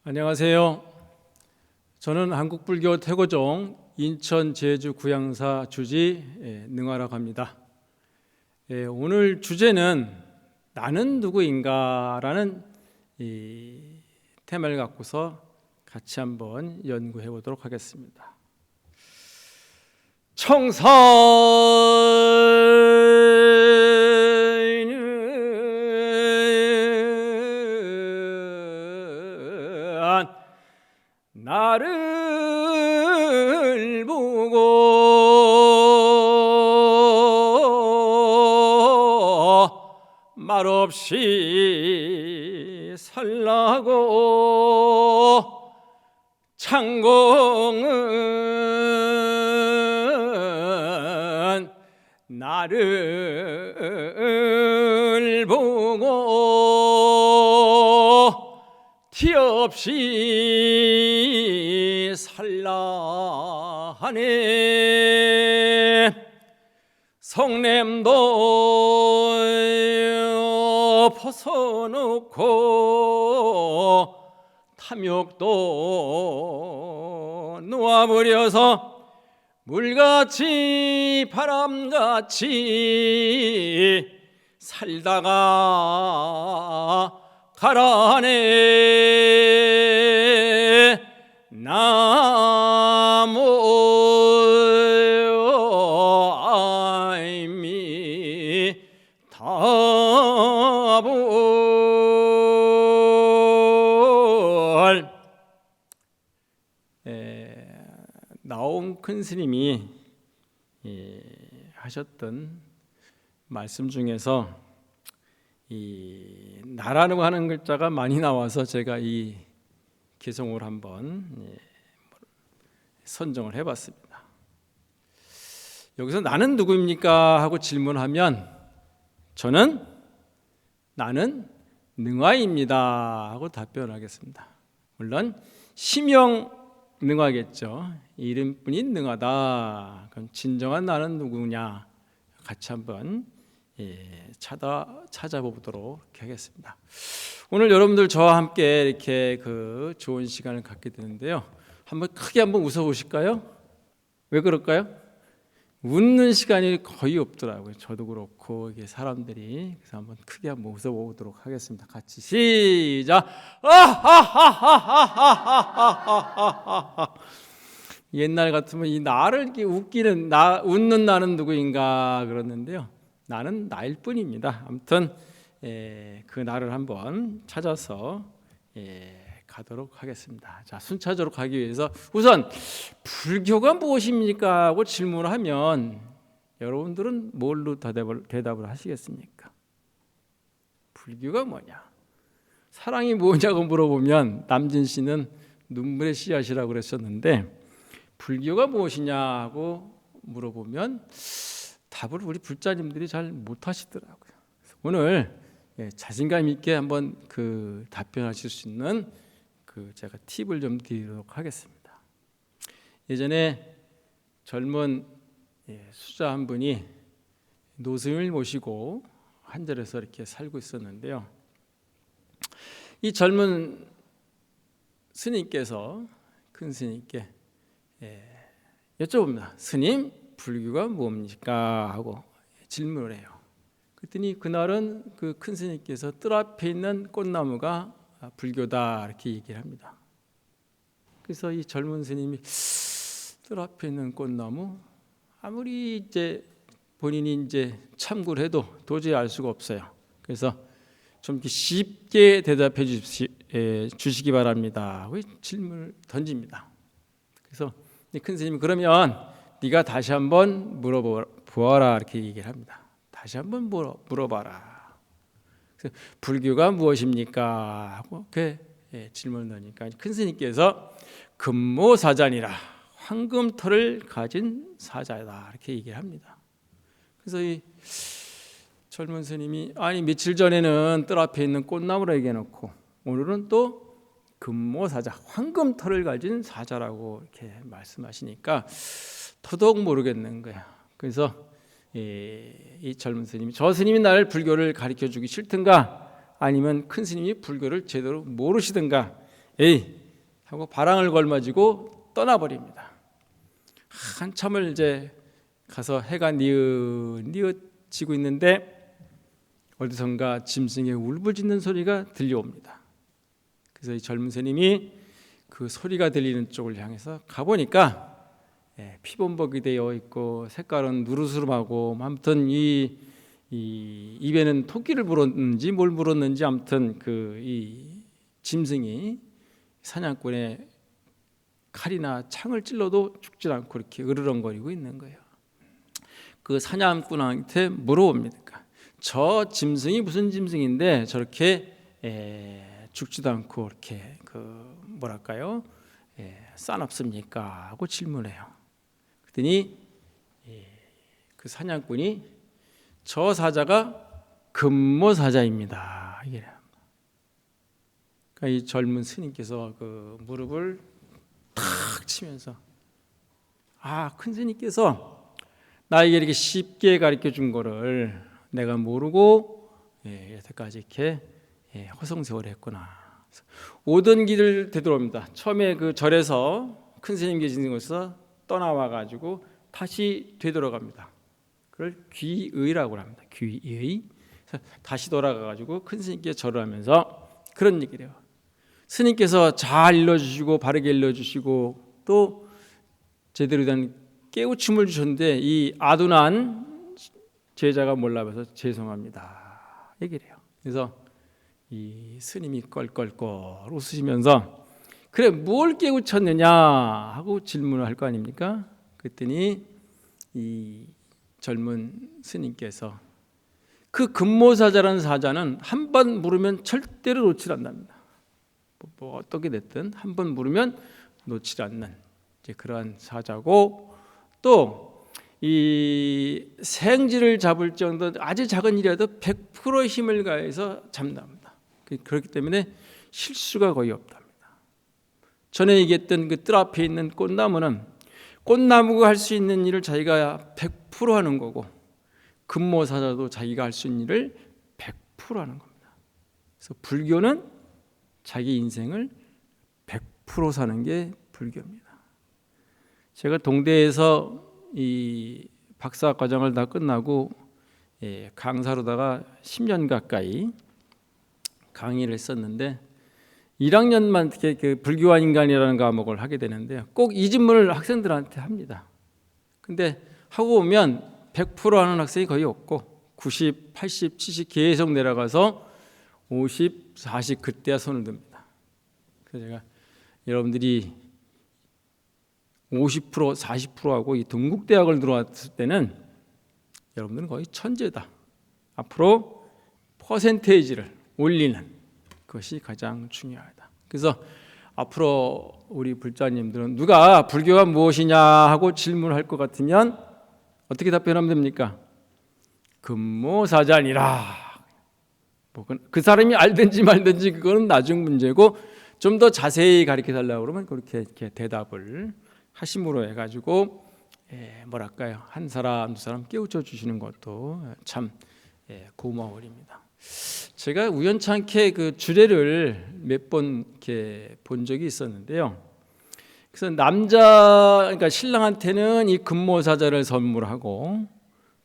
안녕하세요. 저는 한국불교 태고종 인천 제주 구양사 주지 능화라고 합니다. 오늘 주제는 나는 누구인가라는 이 테마를 갖고서 같이 한번 연구해 보도록 하겠습니다. 청사는 나를 보고 말없이 살라고 창공은 나를 보고 티 없이 살라 하네. 성냄도 벗어놓고 탐욕도 놓아버려서 물같이 바람같이 살다가 가라네. 나무아미타불. 나옴 큰 스님이 하셨던 말씀 중에서 이 나라고 하는 글자가 많이 나와서 제가 이 개성을 한번 선정을 해봤습니다. 여기서 나는 누구입니까? 하고 질문하면 저는 나는 능화입니다 하고 답변하겠습니다. 물론 시명 능화겠죠. 이름뿐인 능화다. 그럼 진정한 나는 누구냐? 같이 한번 찾아보도록 하겠습니다. 오늘 여러분들 저와 함께 이렇게 좋은 시간을 갖게 되는데요. 한번 크게 한번 웃어보실까요? 왜 그럴까요? 웃는 시간이 거의 없더라고요. 저도 그렇고 이게 사람들이. 그래서 한번 크게 한번 웃어보도록 하겠습니다. 같이 시작. 옛날 같으면 이 나를 이렇게 웃기는 웃는 나는 누구인가 그러는데요. 나는 나일 뿐입니다. 아무튼 그 나를 한번 찾아서 가도록 하겠습니다. 자, 순차적으로 가기 위해서 우선 불교가 무엇입니까? 하고 질문을 하면 여러분들은 뭘로 대답을 하시겠습니까? 불교가 뭐냐? 사랑이 뭐냐고 물어보면 남진 씨는 눈물의 씨앗이라고 그랬었는데 불교가 무엇이냐고 물어보면 답을 우리 불자님들이 잘 못하시더라고요. 오늘 자신감 있게 한번 답변하실 수 있는 제가 팁을 좀 드리도록 하겠습니다. 예전에 젊은 수자 한 분이 노스님을 모시고 한절에서 이렇게 살고 있었는데요. 이 젊은 스님께서 큰 스님께 여쭤봅니다. 스님, 불교가 뭡니까? 하고 질문을 해요. 그랬더니 그날은 그 큰 스님께서 뜰 앞에 있는 꽃나무가 불교다 이렇게 얘기를 합니다. 그래서 이 젊은 스님이 뜰 앞에 있는 꽃나무 아무리 이제 본인이 이제 참고를 해도 도저히 알 수가 없어요. 그래서 좀 쉽게 대답해 주시기 바랍니다 하고 질문을 던집니다. 그래서 큰 스님이 그러면 네가 다시 한번 물어보아라 이렇게 얘기를 합니다. 다시 한번 물어봐라. 그래서 불교가 무엇입니까? 하고 질문을 넣으니까 큰 스님께서 금모사자니라, 황금털을 가진 사자다 이렇게 얘기를 합니다. 그래서 이 젊은 스님이 아니 며칠 전에는 뜰 앞에 있는 꽃나무라 얘기해놓고 오늘은 또 금모사자, 황금털을 가진 사자라고 이렇게 말씀하시니까 더더욱 모르겠는 거야. 그래서 이 젊은 스님이 저 스님이 나를 불교를 가르쳐주기 싫든가 아니면 큰 스님이 불교를 제대로 모르시든가 에이 하고 바랑을 걸머쥐고 떠나버립니다. 한참을 이제 가서 해가 뉘어지고 있는데 어디선가 짐승의 울부짖는 소리가 들려옵니다. 그래서 이 젊은 스님이 그 소리가 들리는 쪽을 향해서 가보니까 피범벅이 되어 있고 색깔은 누르스름하고 아무튼 이 입에는 토끼를 물었는지 뭘 물었는지 아무튼 이 짐승이 사냥꾼의 칼이나 창을 찔러도 죽지 않고 이렇게 으르렁거리고 있는 거예요. 그 사냥꾼한테 물어봅니다. 저 짐승이 무슨 짐승인데 저렇게 죽지도 않고 이렇게 뭐랄까요? 싸납습니까? 하고 질문해요. 그랬더니 그 사냥꾼이 저 사자가 금모사자입니다. 이래요. 그러니까 이 젊은 스님께서 그 무릎을 탁 치면서 큰 스님께서 나에게 이렇게 쉽게 가르쳐 준 거를 내가 모르고 여태까지 이렇게 허송세월을 했구나. 오던 길을 되돌아옵니다. 처음에 그 절에서 큰 스님 계신 곳에서 떠나와 가지고 다시 되돌아갑니다. 그걸 귀의라고 합니다. 귀의. 다시 돌아가 가지고 큰 스님께 절을 하면서 그런 얘기를 해요. 스님께서 잘 일러주시고 바르게 일러주시고 또 제대로 된 깨우침을 주셨는데 이 아둔한 제자가 몰라봐서 죄송합니다. 얘기를 해요. 그래서 이 스님이 껄껄껄 웃으시면서 그래 뭘 깨우쳤느냐 하고 질문을 할 거 아닙니까? 그랬더니 이 젊은 스님께서 그 금모사자라는 사자는 한 번 물으면 절대로 놓지 않는답니다. 뭐 어떻게 됐든 한 번 물으면 놓지 않는 이제 그러한 사자고 또 이 생쥐를 잡을 정도 아주 작은 일이라도 100% 힘을 가해서 잡는답니다. 그렇기 때문에 실수가 거의 없답니다. 전에 얘기했던 그 뜰 앞에 있는 꽃나무는 꽃나무가 할 수 있는 일을 자기가 100% 하는 거고 금모사자도 자기가 할 수 있는 일을 100% 하는 겁니다. 그래서 불교는 자기 인생을 100% 사는 게 불교입니다. 제가 동대에서 이 박사 과정을 다 끝나고 강사로다가 10년 가까이 강의를 했었는데 1학년만 특히 그 불교와 인간이라는 과목을 하게 되는데 꼭 이 질문을 학생들한테 합니다. 근데 하고 보면 100% 하는 학생이 거의 없고 90, 80, 70 계속 내려가서 50, 40 그때야 손을 듭니다. 그래서 제가 여러분들이 50%, 40%하고 이 동국대학을 들어왔을 때는 여러분들은 거의 천재다. 앞으로 퍼센테이지를 올리는 것이 가장 중요하다. 그래서 앞으로 우리 불자님들은 누가 불교가 무엇이냐 하고 질문할 것 같으면 어떻게 답변하면 됩니까? 금모사자니라. 그 사람이 알든지 말든지 그거는 나중 문제고 좀 더 자세히 가르쳐 달라고 그러면 그렇게 이렇게 대답을 하심으로 해가지고 뭐랄까요 한 사람 두 사람 깨우쳐 주시는 것도 참 고마워 일입니다. 제가 우연찮게 그 주례를 몇 번 이렇게 본 적이 있었는데요. 그래서 그러니까 신랑한테는 이 금모사자를 선물하고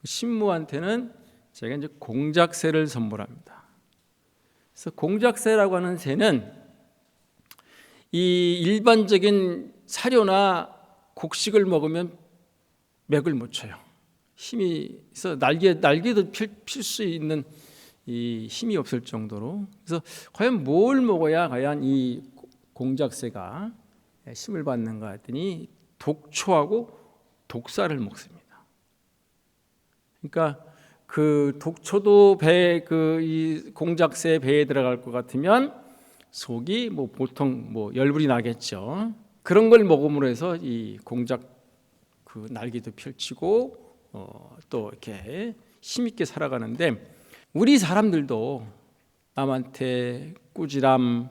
신부한테는 제가 이제 공작새를 선물합니다. 그래서 공작새라고 하는 새는 이 일반적인 사료나 곡식을 먹으면 맥을 못 쳐요. 힘이 있어 날개도 필 수 있는 이 힘이 없을 정도로. 그래서 과연 뭘 먹어야 과연 이 공작새가 힘을 받는가 했더니 독초하고 독사를 먹습니다. 그러니까 그 독초도 이 공작새 배에 들어갈 것 같으면 속이 뭐 보통 뭐 열불이 나겠죠. 그런 걸 먹음으로 해서 이 공작 그 날개도 펼치고 또 이렇게 힘있게 살아가는데 우리 사람들도 남한테 꾸지람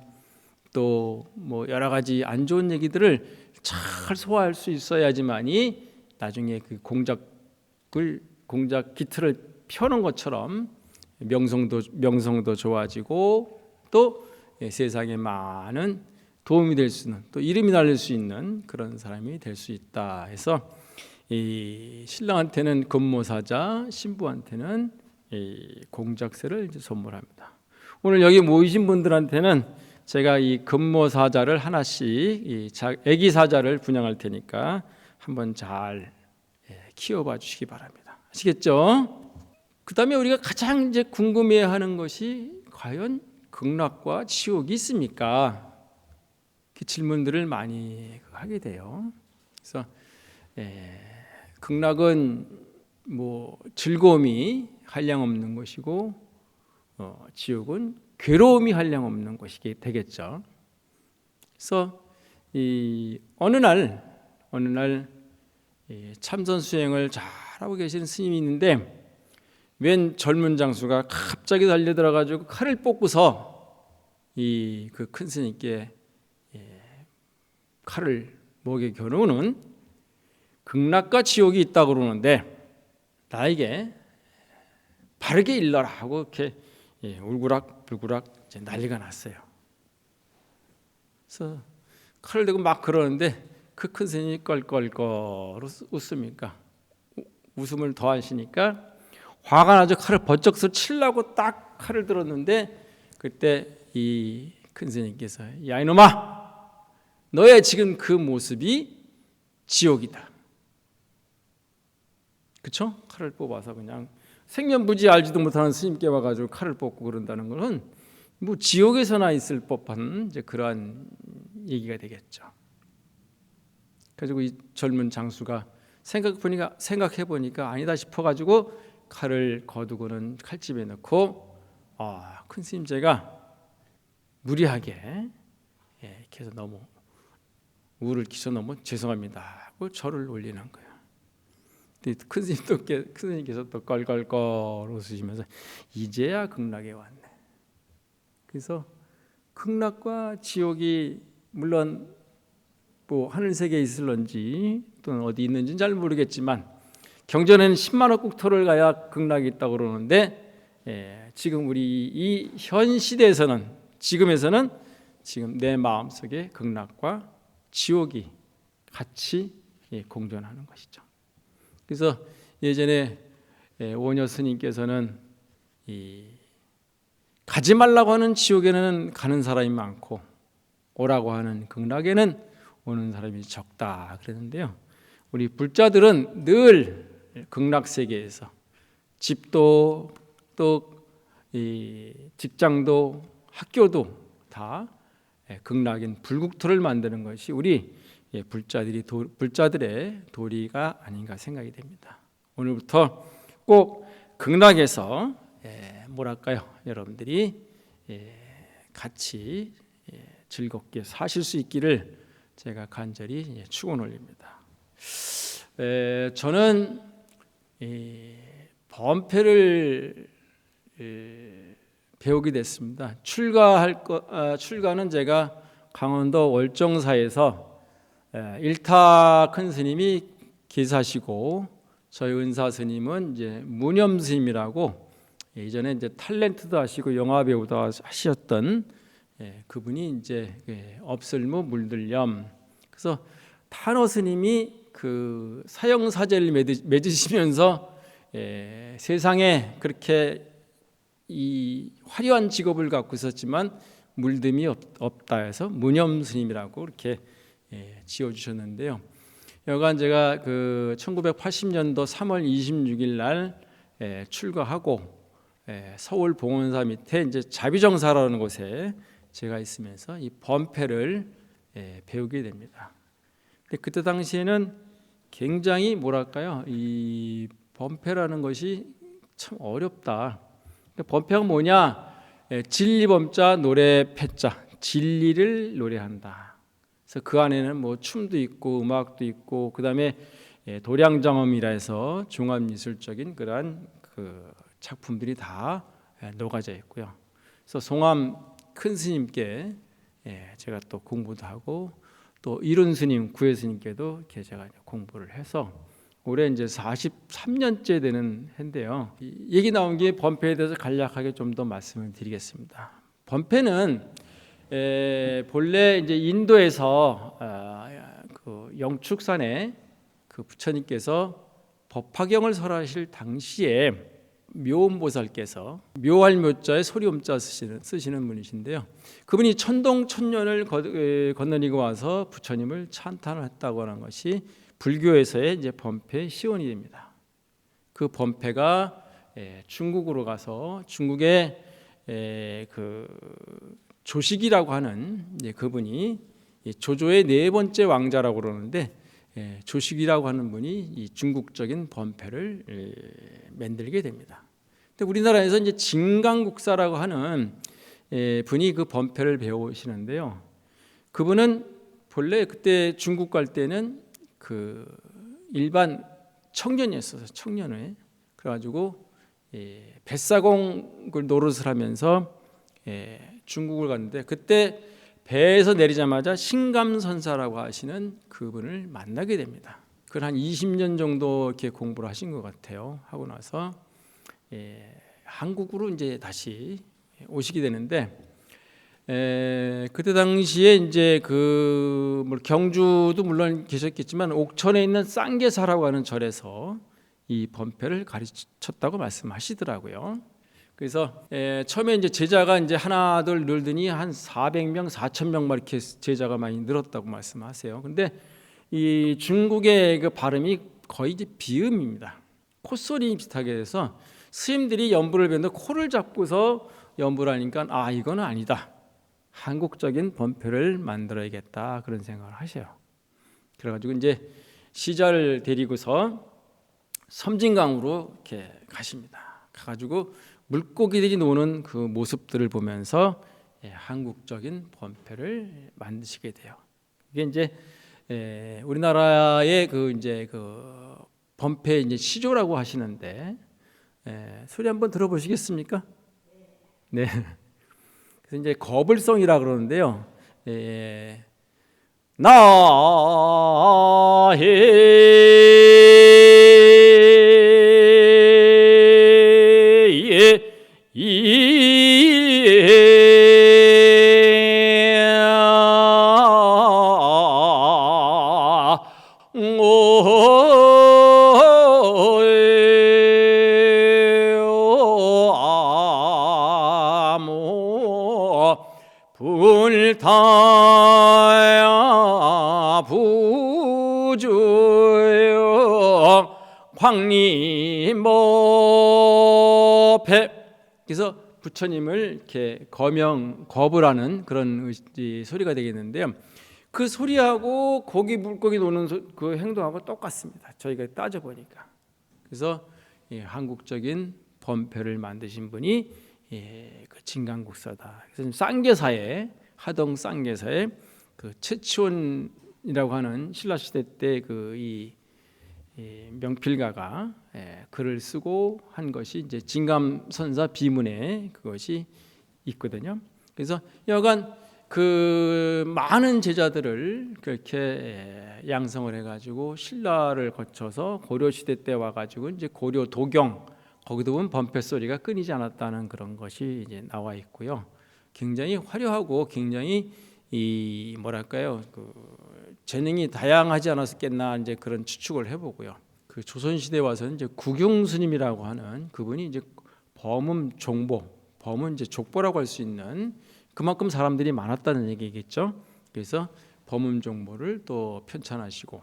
또 뭐 여러 가지 안 좋은 얘기들을 잘 소화할 수 있어야지만이 나중에 그 공작 기틀을 펴는 것처럼 명성도 좋아지고 또 세상에 많은 도움이 될 수 있는, 또 이름이 날릴 수 있는 그런 사람이 될 수 있다 해서 이 신랑한테는 금모사자, 신부한테는 이 공작새를 이제 선물합니다. 오늘 여기 모이신 분들한테는 제가 이 금모사자를 하나씩, 이 아기 사자를 분양할 테니까 한번 잘 키워봐 주시기 바랍니다. 아시겠죠? 그 다음에 우리가 가장 이제 궁금해하는 것이 과연 극락과 지옥이 있습니까? 그 질문들을 많이 하게 돼요. 그래서 극락은 뭐 즐거움이 한량없는 것이고 지옥은 괴로움이 한량없는 것이 되겠죠. 그래서 이 어느 날 참선 수행을 잘하고 계시는 스님이 있는데 웬 젊은 장수가 갑자기 달려들어가지고 칼을 뽑고서 이 그 큰 스님께 칼을 목에 겨누는 극락과 지옥이 있다고 그러는데 나에게 바르게 일러라 하고 이렇게 울그락불그락 이제 난리가 났어요. 그래서 칼을 들고 막 그러는데 그 큰 스님이 껄껄껄 웃습니까? 웃음을 더하시니까 화가 나서 칼을 번쩍 치려고 딱 칼을 들었는데 그때 이 큰 스님께서 야 이놈아, 너의 지금 그 모습이 지옥이다. 그렇죠? 칼을 뽑아서 그냥 생년부지 알지도 못하는 스님께 와가지고 칼을 뽑고 그런다는 것은 뭐 지옥에서나 있을 법한 이제 그러한 얘기가 되겠죠. 그래서 이 젊은 장수가 생각해 보니까 아니다 싶어가지고 칼을 거두고는 칼집에 넣고 큰 스님 제가 무리하게 이렇게 해서 너무 우를 끼쳐 너무 죄송합니다 하고 절을 올리는 거예요. 큰 스님께서 또 껄껄껄 웃으시면서 이제야 극락에 왔네. 그래서 극락과 지옥이 물론 뭐 하늘 세계에 있을런지 또는 어디 있는지는 잘 모르겠지만 경전에는 10만억 국토를 가야 극락이 있다고 그러는데 지금 우리 이 현 시대에서는 지금에서는 지금 내 마음속에 극락과 지옥이 같이 공존하는 것이죠. 그래서 예전에 오녀 스님께서는 가지 말라고 하는 지옥에는 가는 사람이 많고 오라고 하는 극락에는 오는 사람이 적다 그랬는데요. 우리 불자들은 늘 극락 세계에서 집도 또 직장도 학교도 다 극락인 불국토를 만드는 것이 우리 불자들의 도리가 아닌가 생각이 됩니다. 오늘부터 꼭 극락에서 뭐랄까요, 여러분들이 같이 즐겁게 사실 수 있기를 제가 간절히 축원 올립니다. 저는 범패를 배우게 됐습니다. 출가는 제가 강원도 월정사에서 일타 큰 스님이 계사시고 저희 은사 스님은 이제 무념 스님이라고 예전에 이제 탤런트도 하시고 영화 배우도 하셨던 그분이 이제 업설무 물들염. 그래서 탄호 스님이 그 사형 사제를 맺으시면서 세상에 그렇게 이 화려한 직업을 갖고 있었지만 물듦이 없다 해서 무념 스님이라고 이렇게 지어주셨는데요. 여간 제가 그 1980년도 3월 26일 날 출가하고 서울 봉원사 밑에 이제 자비정사라는 곳에 제가 있으면서 이 범패를 배우게 됩니다. 근데 그때 당시에는 굉장히 뭐랄까요, 이 범패라는 것이 참 어렵다. 범패가 뭐냐? 진리범자 노래 패자, 진리를 노래한다. 그래서 그 안에는 뭐 춤도 있고 음악도 있고 그다음에 도량정음이라 해서 종합미술적인 그러한 그 작품들이 다 녹아져 있고요. 그래서 송암 큰 스님께 제가 또 공부도 하고 또 이륜 스님, 구혜 스님께도 이렇게 제가 공부를 해서 올해 이제 43년째 되는 해인데요. 얘기 나온 게 범패에 대해서 간략하게 좀 더 말씀을 드리겠습니다. 범패는 본래 이제 인도에서 그 영축산에 그 부처님께서 법화경을 설하실 당시에 묘음보살께서 묘할 묘자에 소리옴자 쓰시는 분이신데요. 그분이 천동천년을 건너리고 와서 부처님을 찬탄을 했다고 하는 것이 불교에서의 이제 범패의 시원이 됩니다. 그 범패가 중국으로 가서 중국의 그 조식이라고 하는 그분이 조조의 네 번째 왕자라고 그러는데 조식이라고 하는 분이 이 중국적인 범패를 만들게 됩니다. 근데 우리나라에서 이제 진강국사라고 하는 분이 그 범패를 배우시는데요. 그분은 본래 그때 중국 갈 때는 그 일반 청년이었어요. 청년회. 그래가지고 뱃사공을 노릇을 하면서 중국을 갔는데 그때 배에서 내리자마자 신감선사라고 하시는 그분을 만나게 됩니다. 그걸 한 20년 정도 이렇게 공부를 하신 것 같아요. 하고 나서 한국으로 이제 다시 오시게 되는데 그때 당시에 이제 그 경주도 물론 계셨겠지만 옥천에 있는 쌍계사라고 하는 절에서 이 범패를 가르쳤다고 말씀하시더라고요. 그래서 처음에 이제 제자가 이제 하나 둘 늘더니 한 400명, 4,000명 이렇게 제자가 많이 늘었다고 말씀하세요. 근데 이 중국의 그 발음이 거의 이제 비음입니다. 콧소리 비슷하게 해서 스님들이 연부를 배우는데 코를 잡고서 연부를 하니까 아 이거는 아니다. 한국적인 범패를 만들어야겠다 그런 생각을 하셔요. 그래가지고 이제 시자를 데리고서 섬진강으로 이렇게 가십니다. 가가지고 물고기들이 노는 그 모습들을 보면서 한국적인 범패를 만드시게 돼요. 이게 이제 우리나라의 그 이제 그 범패 이제 시조라고 하시는데 소리 한번 들어보시겠습니까? 네. 그래서 이제 거불성이라 그러는데요. 불타야 부주요 광림법회. 그래서 부처님을 이렇게 거부라는 그런 소리가 되겠는데요. 그 소리하고 고기 물고기 노는 그 행동하고 똑같습니다. 저희가 따져 보니까. 그래서 한국적인 범패를 만드신 분이 그 진강국사다. 그래서 쌍계사에 하동 쌍계사에 그 최치원이라고 하는 신라 시대 때 그 이 명필가가 글을 쓰고 한 것이 이제 진감선사 비문에 그것이 있거든요. 그래서 여간 그 많은 제자들을 그렇게 양성을 해가지고 신라를 거쳐서 고려 시대 때 와가지고 이제 고려 도경 거기도 보면 범패 소리가 끊이지 않았다는 그런 것이 이제 나와 있고요. 굉장히 화려하고 굉장히 이 뭐랄까요 그 재능이 다양하지 않았겠나 이제 그런 추측을 해보고요. 그 조선 시대 와서는 이제 구경 스님이라고 하는 그분이 이제 범음 종보, 범은 이제 족보라고 할 수 있는 그만큼 사람들이 많았다는 얘기겠죠. 그래서 범음 종보를 또 편찬하시고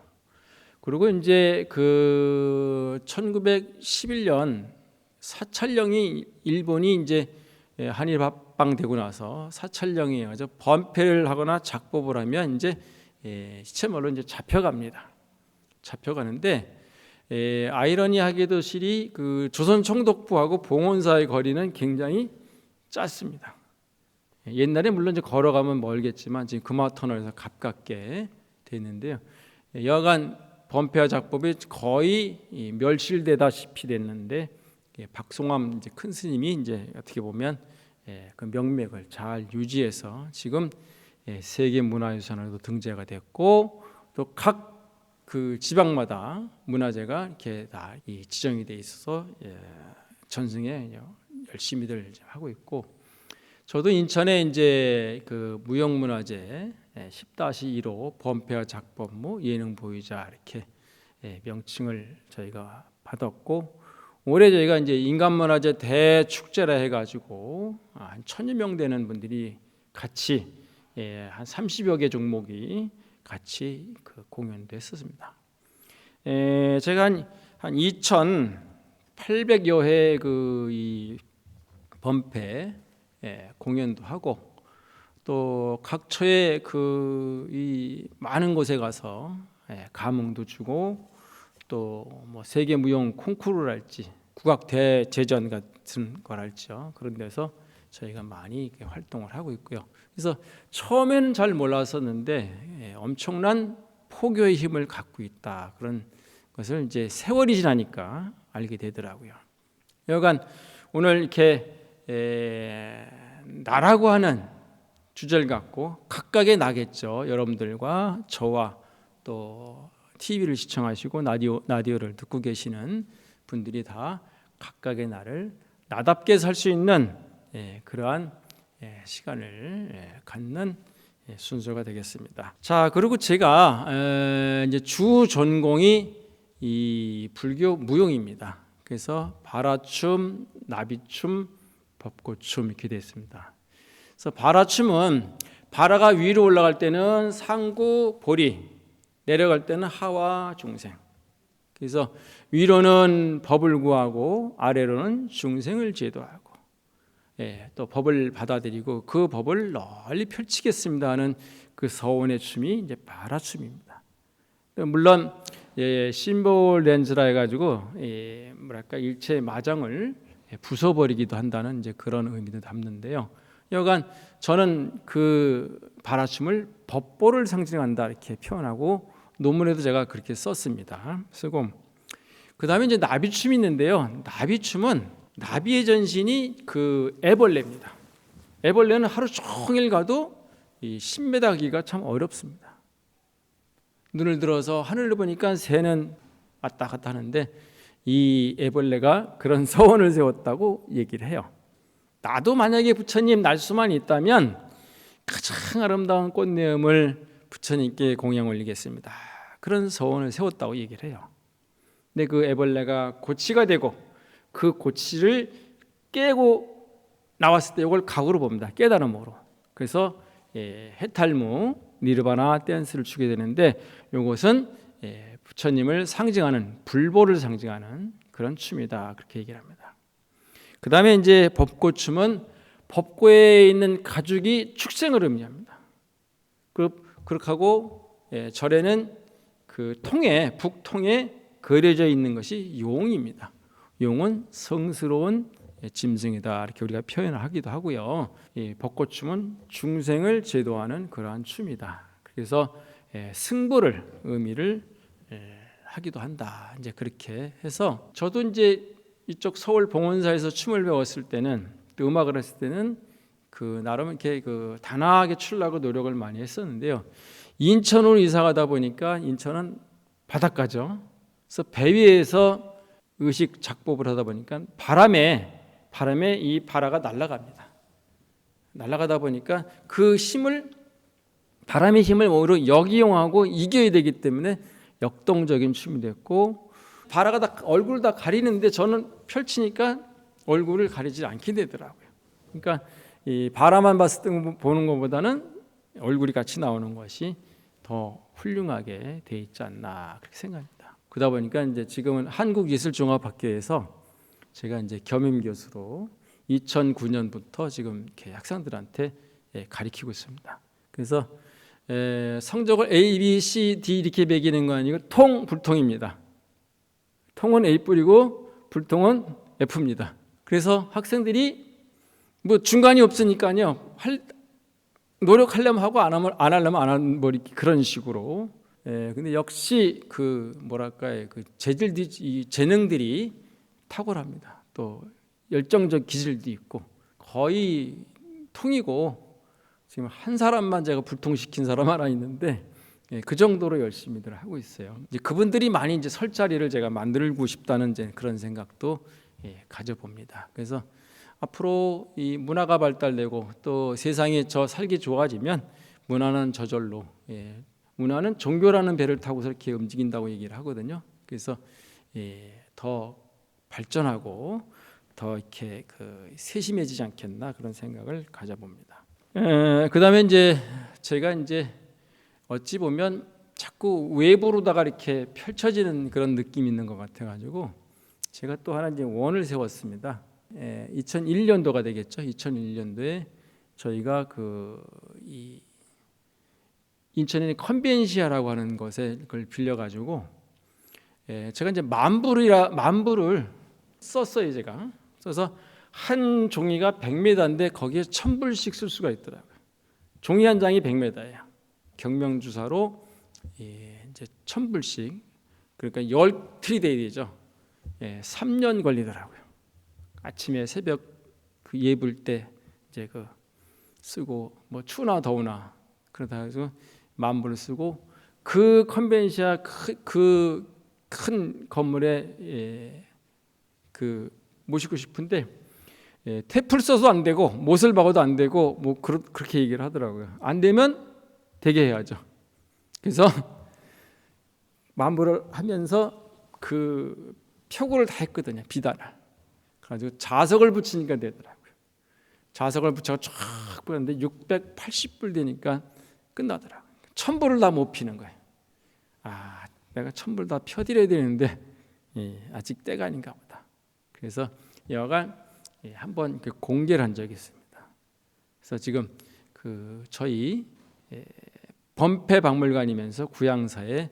그리고 이제 그 1911년 사찰령이 일본이 이제 한일 합방되고 나서 사찰령이 아주 범패를 하거나 작법을 하면 이제 시체말로 이제 잡혀갑니다. 잡혀가는데 아이러니하게도 실이 그 조선 총독부하고 봉온사의 거리는 굉장히 짧습니다. 옛날에 물론 이제 걸어가면 멀겠지만 지금 금화터널에서 가깝게 됐는데요. 여간 범패와 작법이 거의 멸실되다시피 됐는데 박송암 이제 큰 스님이 이제 어떻게 보면 그 명맥을 잘 유지해서 지금 세계 문화유산으로도 등재가 됐고 또 각 그 지방마다 문화재가 이렇게 다 지정이 돼 있어서 전승에 열심히들 하고 있고 저도 인천에 이제 그 무형문화재 10-1호 범폐와 작법무 예능 보유자 이렇게 명칭을 저희가 받았고, 올해 저희가 이제 인간문화재 대축제라 해가지고 한 1000여 명 되는 분들이 같이 한 30여 개 종목이 같이 그 공연도 했었습니다. 제가 한 2,800여 회 그 이 범패 공연도 하고, 또 각처에 그 이 많은 곳에 가서 감흥도 주고, 또 뭐 세계 무용 콩쿠르랄지 국악 대제전 같은 거랄지요, 그런 데서 저희가 많이 활동을 하고 있고요. 그래서 처음에는 잘 몰랐었는데 엄청난 포교의 힘을 갖고 있다, 그런 것을 이제 세월이 지나니까 알게 되더라고요. 여간 오늘 이렇게 나라고 하는 주제를 갖고 각각의 나겠죠. 여러분들과 저와 또 TV를 시청하시고 라디오를 듣고 계시는 분들이 다 각각의 나를 나답게 살 수 있는 그러한 시간을 갖는 순서가 되겠습니다. 자, 그리고 제가 이제 주 전공이 이 불교 무용입니다. 그래서 바라춤, 나비춤, 법고춤 이렇게 되어 있습니다. 그래서 바라춤은 바라가 위로 올라갈 때는 상구, 보리, 내려갈 때는 하와, 중생. 그래서 위로는 법을 구하고 아래로는 중생을 제도하고, 또 법을 받아들이고 그 법을 널리 펼치겠습니다 하는 그 서원의 춤이 이제 바라춤입니다. 물론 심볼 렌즈라 해가지고 뭐랄까 일체 마장을 부숴버리기도 한다는 이제 그런 의미도 담는데요. 여간 저는 그 바라춤을 법보를 상징한다 이렇게 표현하고 논문에도 제가 그렇게 썼습니다. 쓰고 그 다음에 이제 나비춤이 있는데요. 나비춤은 나비의 전신이 그 애벌레입니다. 애벌레는 하루 종일 가도 이 신메다기가 참 어렵습니다. 눈을 들어서 하늘을 보니까 새는 왔다 갔다 하는데 이 애벌레가 그런 서원을 세웠다고 얘기를 해요. 나도 만약에 부처님 날 수만 있다면 가장 아름다운 꽃내음을 부처님께 공양 올리겠습니다, 그런 서원을 세웠다고 얘기를 해요. 근데 그 애벌레가 고치가 되고 그 고치를 깨고 나왔을 때 이걸 각으로 봅니다. 깨달음으로. 그래서 해탈무, 니르바나 댄스를 추게 되는데, 이것은 부처님을 상징하는, 불보를 상징하는 그런 춤이다, 그렇게 얘기를 합니다. 그 다음에 이제 법고춤은 법고에 있는 가죽이 축생을 의미합니다. 그렇게 하고 절에는 그 통에, 북통에 그려져 있는 것이 용입니다. 용은 성스러운 짐승이다, 이렇게 우리가 표현을 하기도 하고요. 법고춤은 중생을 제도하는 그러한 춤이다. 그래서 승부를 의미를 하기도 한다. 이제 그렇게 해서 저도 이제 이쪽 서울 봉원사에서 춤을 배웠을 때는, 또 음악을 했을 때는 그 나름 이렇게 그 단아하게 추려고 노력을 많이 했었는데요. 인천으로 이사 가다 보니까 인천은 바닷가죠. 그래서 배 위에서 의식 작법을 하다 보니까 바람에 이 바라가 날아갑니다. 날아가다 보니까 그 힘을, 바람의 힘을 오히려 역이용하고 이겨야 되기 때문에 역동적인 춤이 됐고, 바라가 다 얼굴을 다 가리는데 저는 펼치니까 얼굴을 가리지 않게 되더라고요. 그러니까 이 바라만 봤을 때 보는 것보다는 얼굴이 같이 나오는 것이 더 훌륭하게 돼 있지 않나, 그렇게 생각합니다. 그러다 보니까 이제 지금은 한국예술종합학교에서 제가 이제 겸임 교수로 2009년부터 지금 이렇게 학생들한테 가르치고 있습니다. 그래서 성적을 A, B, C, D 이렇게 매기는 거 아니고 통, 불통입니다. 통은 A 뿌리고 불통은 F입니다. 그래서 학생들이 뭐 중간이 없으니까요, 노력하려면 하고 안 하려면 안 하는 뭐 그런 식으로. 근데 역시 그 뭐랄까요, 그 재질들이, 이 재능들이 탁월합니다. 또 열정적 기질도 있고, 거의 통이고, 지금 한 사람만 제가 불통시킨 사람 하나 있는데 그 정도로 열심히들 하고 있어요. 이제 그분들이 많이 이제 설 자리를 제가 만들고 싶다는 이제 그런 생각도 가져봅니다. 그래서 앞으로 이 문화가 발달되고 또 세상이 저 살기 좋아지면 문화는 저절로 문화는 종교라는 배를 타고서 이렇게 움직인다고 얘기를 하거든요. 그래서 더 발전하고 더 이렇게 세심해지지 않겠나 그런 생각을 가져봅니다. 그다음에 이제 제가 이제 어찌 보면 자꾸 외부로다가 이렇게 펼쳐지는 그런 느낌이 있는 것 같아가지고 제가 또 하나 이제 원을 세웠습니다. 2001년도가 되겠죠. 2001년도에 저희가 이 인천에 있는 컨벤시아라고 하는 것에 그걸 빌려가지고 제가 이제 만부를 썼어요. 제가 써서 한 종이가 100m인데 거기에 1000불씩 쓸 수가 있더라고요. 종이 한 장이 100m예요. 경명주사로 이제 1000불씩 그러니까 열틀이 되죠. 3년 걸리더라고요. 아침에 새벽 예불 때 이제 쓰고 뭐 추나 더우나 그러다 해서 만불을 쓰고 그 컨벤시아 그 큰 건물에 모시고 싶은데 테프를 써도 안 되고 못을 박아도 안 되고 뭐 그렇게 얘기를 하더라고요. 안 되면 되게 해야죠. 그래서 만불을 하면서 그 표구를 다 했거든요. 비단을. 그래가지고 자석을 붙이니까 되더라고요. 자석을 붙여서 쫙 뿌렸는데 680불 되니까 끝나더라고요. 1000불을 다 못 피는 거예요. 내가 1000불 다 펴드려야 되는데 아직 때가 아닌가 보다. 그래서 여간 한번 공개를 한 적이 있습니다. 그래서 지금 저희 범패박물관이면서 구양사에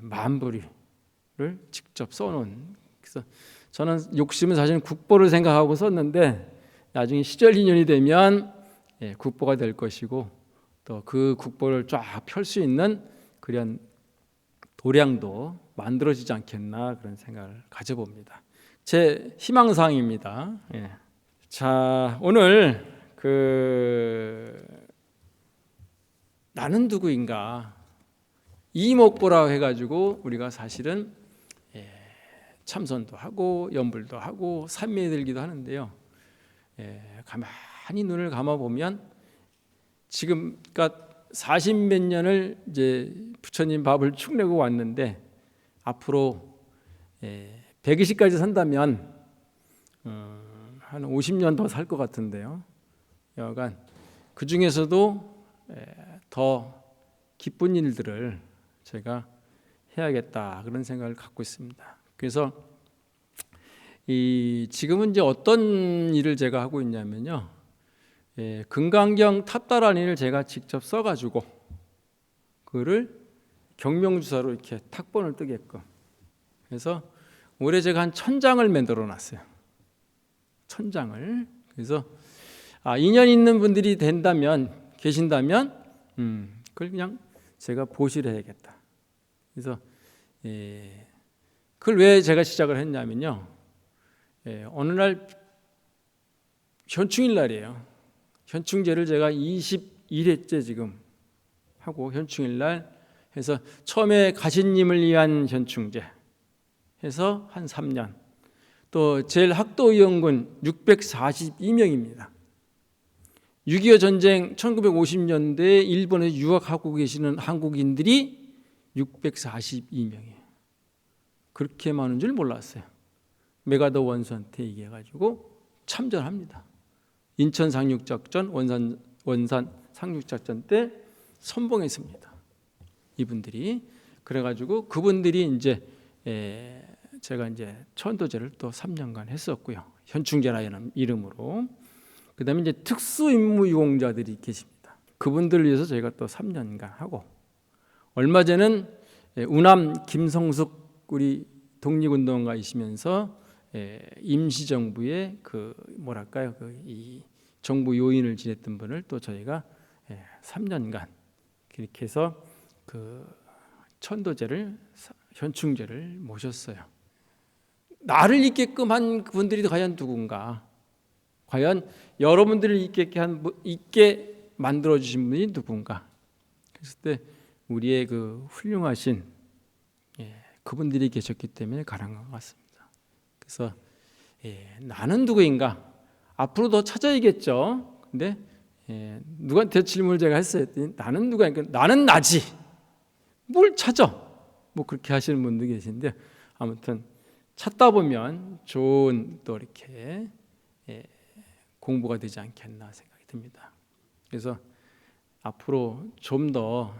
만불을 직접 써놓은. 그래서 저는 욕심은 사실 국보를 생각하고 썼는데 나중에 시절 인연이 되면 국보가 될 것이고 또 그 국보를 쫙 펼 수 있는 그런 도량도 만들어지지 않겠나 그런 생각을 가져봅니다. 제 희망사항입니다. 자, 오늘 나는 누구인가 이목보라고 해가지고 우리가 사실은 참선도 하고 연불도 하고 산매에 들기도 하는데요. 가만히 눈을 감아보면 지금 그러니까 40몇 년을 이제 부처님 밥을 축내고 왔는데 앞으로 120까지 산다면 한 50년 더 살 것 같은데요. 여간 그 중에서도 더 기쁜 일들을 제가 해야겠다 그런 생각을 갖고 있습니다. 그래서 지금은 이제 어떤 일을 제가 하고 있냐면요. 금강경 탑다란이를 제가 직접 써가지고 그를 경명주사로 이렇게 탁본을 뜨게끔 그래서 올해 제가 한 1000장을 만들어 놨어요. 1000장을. 그래서 인연 있는 분들이 계신다면 그걸 그냥 제가 보시를 해야겠다. 그래서 그걸 왜 제가 시작을 했냐면요. 어느 날 현충일 날이에요. 현충제를 제가 21회째 지금 하고 현충일 날 해서 처음에 가신님을 위한 현충제 해서 한 3년 또 제일 학도위원군 642명입니다. 6.25 전쟁 1950년대에 일본에 유학하고 계시는 한국인들이 642명이에요. 그렇게 많은 줄 몰랐어요. 메가더 원수한테 얘기해가지고 참전합니다. 인천 상륙작전, 원산 상륙작전 때 선봉했습니다. 이분들이. 그래가지고 그분들이 이제 제가 이제 천도제를 또 3년간 했었고요. 현충제라는 이름으로. 그다음에 이제 특수임무유공자들이 계십니다. 그분들을 위해서 저희가 또 3년간 하고 얼마 전에는 우남 김성숙 우리 독립운동가이시면서 임시정부의 이 정부 요인을 지냈던 분을 또 저희가 3년간 그렇게 해서 천도제를 현충제를 모셨어요. 나를 있게끔 한 분들이 과연 누군가? 과연 여러분들을 있게 만들어 주신 분이 누군가? 그랬을 때 우리의 훌륭하신 그분들이 계셨기 때문에 가능한 것 같습니다. 그래서 나는 누구인가? 앞으로 더 찾아야겠죠. 근데 누구한테 질문을 제가 했어요. 나는 누가니까 나는 나지. 뭘 찾아? 뭐 그렇게 하시는 분도 계신데 아무튼 찾다 보면 좋은 또 이렇게 공부가 되지 않겠나 생각이 듭니다. 그래서 앞으로 좀 더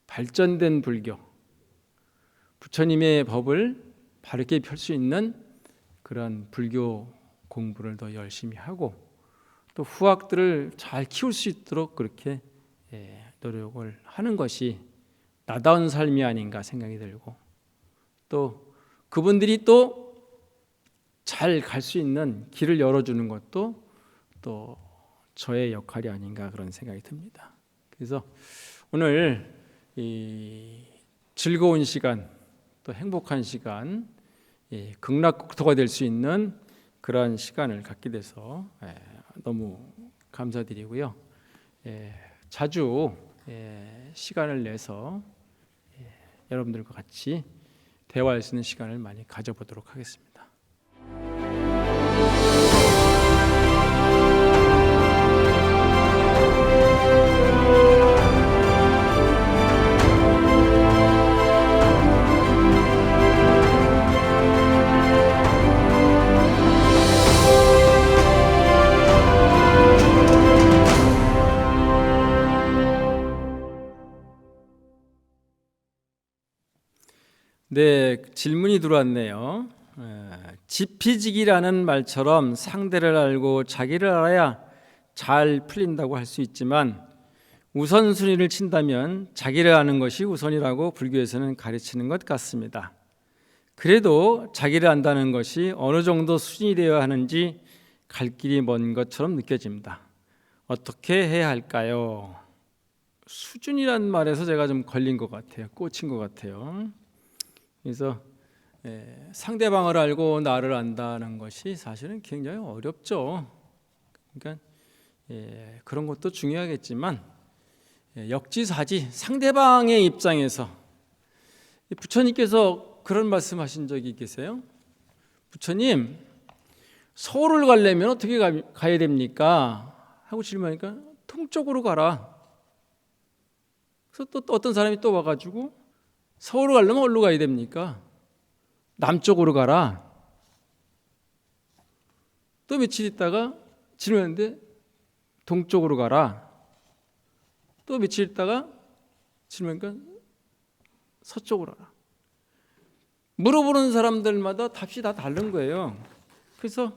발전된 불교, 부처님의 법을 바르게 펼 수 있는 그런 불교 공부를 더 열심히 하고 또 후학들을 잘 키울 수 있도록 그렇게 노력을 하는 것이 나다운 삶이 아닌가 생각이 들고 또 그분들이 또 잘 갈 수 있는 길을 열어주는 것도 또 저의 역할이 아닌가 그런 생각이 듭니다. 그래서 오늘 이 즐거운 시간 또 행복한 시간 극락국토가 될 수 있는 그런 시간을 갖게 돼서 너무 감사드리고요. 자주 시간을 내서 여러분들과 같이 대화할 수 있는 시간을 많이 가져보도록 하겠습니다. 네, 질문이 들어왔네요. 지피지기라는 말처럼 상대를 알고 자기를 알아야 잘 풀린다고 할 수 있지만 우선순위를 친다면 자기를 아는 것이 우선이라고 불교에서는 가르치는 것 같습니다. 그래도 자기를 안다는 것이 어느 정도 수준이 되어야 하는지 갈 길이 먼 것처럼 느껴집니다. 어떻게 해야 할까요? 수준이라는 말에서 제가 좀 걸린 것 같아요. 꽂힌 것 같아요. 그래서 상대방을 알고 나를 안다는 것이 사실은 굉장히 어렵죠. 그러니까 그런 것도 중요하겠지만 역지사지 상대방의 입장에서 부처님께서 그런 말씀하신 적이 계세요. 부처님, 서울을 가려면 어떻게 가야 됩니까? 하고 질문하니까 동쪽으로 가라. 그래서 또 어떤 사람이 또 와가지고 서울을 가려면 어디로 가야 됩니까? 남쪽으로 가라. 또 며칠 있다가 질문했는데 동쪽으로 가라. 또 며칠 있다가 질문하니까 서쪽으로 가라. 물어보는 사람들마다 답이 다 다른 거예요. 그래서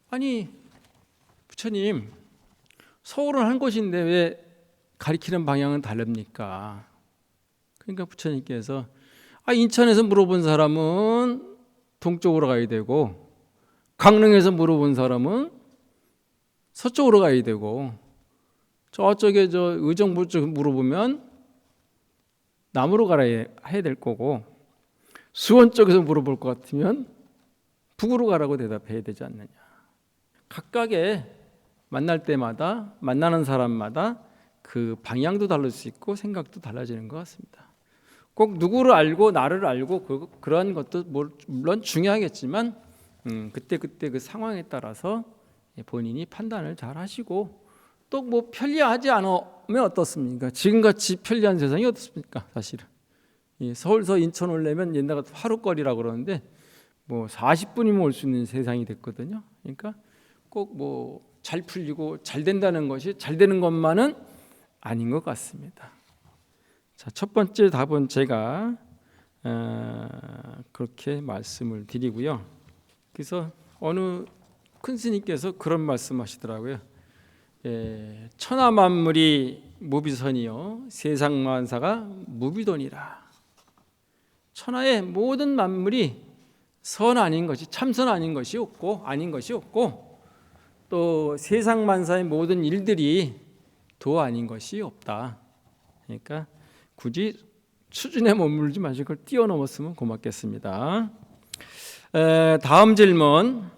아니 부처님, 서울은 한 곳인데 왜 가리키는 방향은 다릅니까? 그러니까 부처님께서 인천에서 물어본 사람은 동쪽으로 가야 되고 강릉에서 물어본 사람은 서쪽으로 가야 되고 저쪽에 의정부 쪽 물어보면 남으로 가라 해야 될 거고 수원 쪽에서 물어볼 것 같으면 북으로 가라고 대답해야 되지 않느냐. 각각의 만날 때마다 만나는 사람마다 그 방향도 다를 수 있고 생각도 달라지는 것 같습니다. 꼭 누구를 알고 나를 알고 그런 것도 물론 중요하겠지만 그때 그 상황에 따라서 본인이 판단을 잘 하시고 또 뭐 편리하지 않으면 어떻습니까? 지금같이 편리한 세상이 어떻습니까? 사실은 서울서 인천 오려면 옛날 같은 하루거리라고 그러는데 뭐 40분이면 올 수 있는 세상이 됐거든요. 그러니까 꼭 뭐 잘 풀리고 잘 된다는 것이 잘 되는 것만은 아닌 것 같습니다. 자, 첫 번째 답은 제가 그렇게 말씀을 드리고요. 그래서 어느 큰 스님께서 그런 말씀하시더라고요. 천하 만물이 무비선이요 세상 만사가 무비돈이라. 천하의 모든 만물이 선 아닌 것이 참선 아닌 것이 없고 또 세상 만사의 모든 일들이 도 아닌 것이 없다. 그러니까 굳이 수준에 머물지 마시고 그걸 뛰어넘었으면 고맙겠습니다. 다음 질문.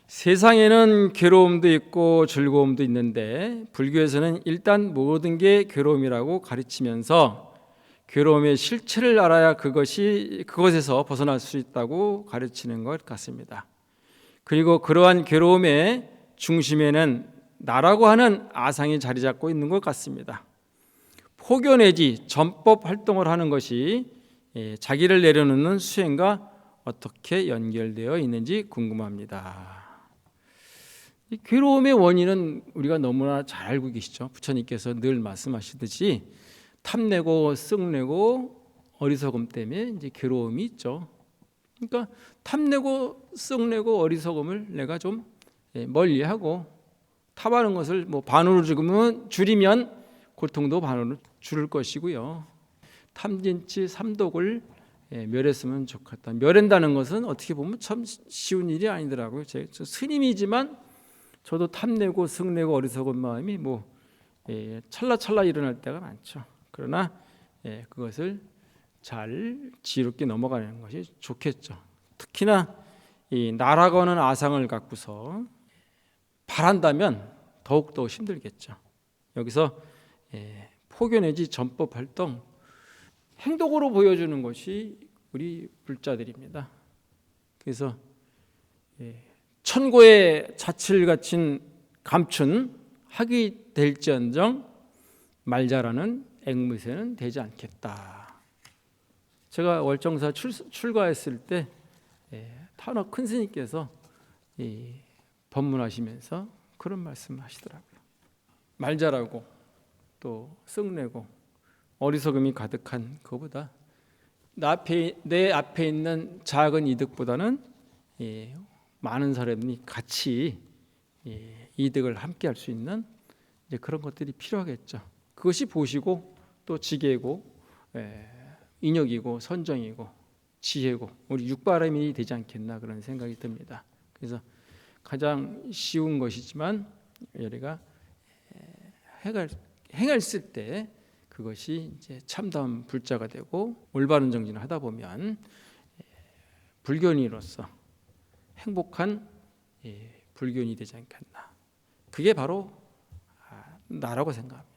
세상에는 괴로움도 있고 즐거움도 있는데 불교에서는 일단 모든 게 괴로움이라고 가르치면서 괴로움의 실체를 알아야 그것에서 벗어날 수 있다고 가르치는 것 같습니다. 그리고 그러한 괴로움의 중심에는 나라고 하는 아상이 자리 잡고 있는 것 같습니다. 포교 내지 전법 활동을 하는 것이 자기를 내려놓는 수행과 어떻게 연결되어 있는지 궁금합니다. 이 괴로움의 원인은 우리가 너무나 잘 알고 계시죠. 부처님께서 늘 말씀하시듯이 탐내고 쓱내고 어리석음 때문에 이제 괴로움이 있죠. 그러니까 탐내고 쓱내고 어리석음을 내가 좀 멀리하고 탐하는 것을 뭐 반으로 줄이면 고통도 반으로 줄을 것이고요. 탐진치 삼독을 멸했으면 좋겠다. 멸한다는 것은 어떻게 보면 참 쉬운 일이 아니더라고요. 저 스님이지만 저도 탐내고 쓱내고 어리석은 마음이 찰나찰나 일어날 때가 많죠. 그러나 그것을 잘 지혜롭게 넘어가는 것이 좋겠죠. 특히나 이 나라고 하는 아상을 갖고서 바란다면 더욱더 힘들겠죠. 여기서 포교 내지 전법 활동, 행동으로 보여주는 것이 우리 불자들입니다. 그래서 천고의 자취를 갖춘 감춘 학이 될지언정 말자라는 앵무새는 되지 않겠다. 제가 월정사 출가했을 때 탄원 큰 스님께서 법문하시면서 그런 말씀을 하시더라고요. 말자라고 또 쓱내고 어리석음이 가득한 그보다 내 앞에 있는 작은 이득보다는 많은 사람이 같이 이득을 함께 할 수 있는 이제 그런 것들이 필요하겠죠. 그것이 보시고 또 지혜고 인역이고 선정이고 지혜고 우리 육바람이 되지 않겠나 그런 생각이 듭니다. 그래서 가장 쉬운 것이지만 우리가 행했을 때 그것이 이제 참다운 불자가 되고 올바른 정진을 하다 보면 불교인으로서 행복한 불교인이 되지 않겠나. 그게 바로 나라고 생각합니다.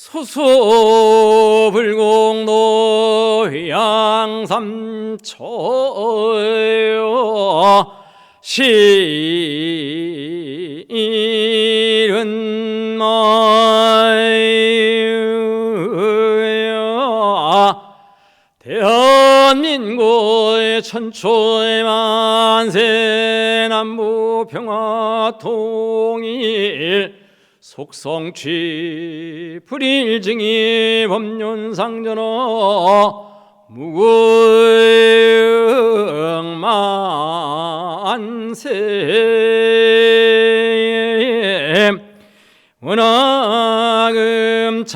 소소불공노 양삼초요 실은 마요 대한민국의 천초의 만세 남북 평화 통일 속성취 불일증이 법륜상전어 무궁만세 원화금차야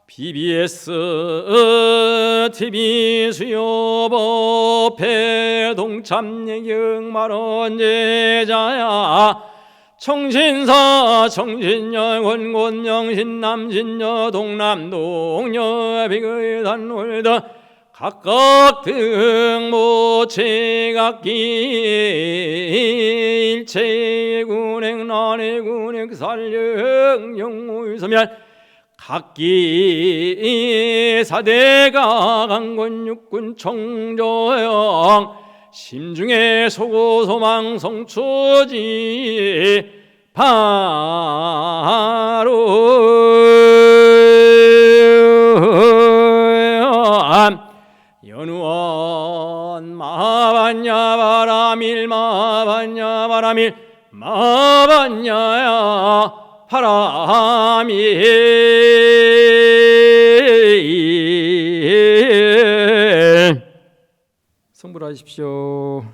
BBS TV 수요법 배동참예경 말원제자야 청신사 청신여 권곤영 신남신여 동남동여 비의단월더 각각 등모체각기 일체군행 난해군행 살령 영무유소멸 각기 사대가 강권 육군 청조영 심중에 소고소망 성초지 바로 연우원 마반야 바라밀 마반야 바라밀 마반야야 바라밀 성불하십시오.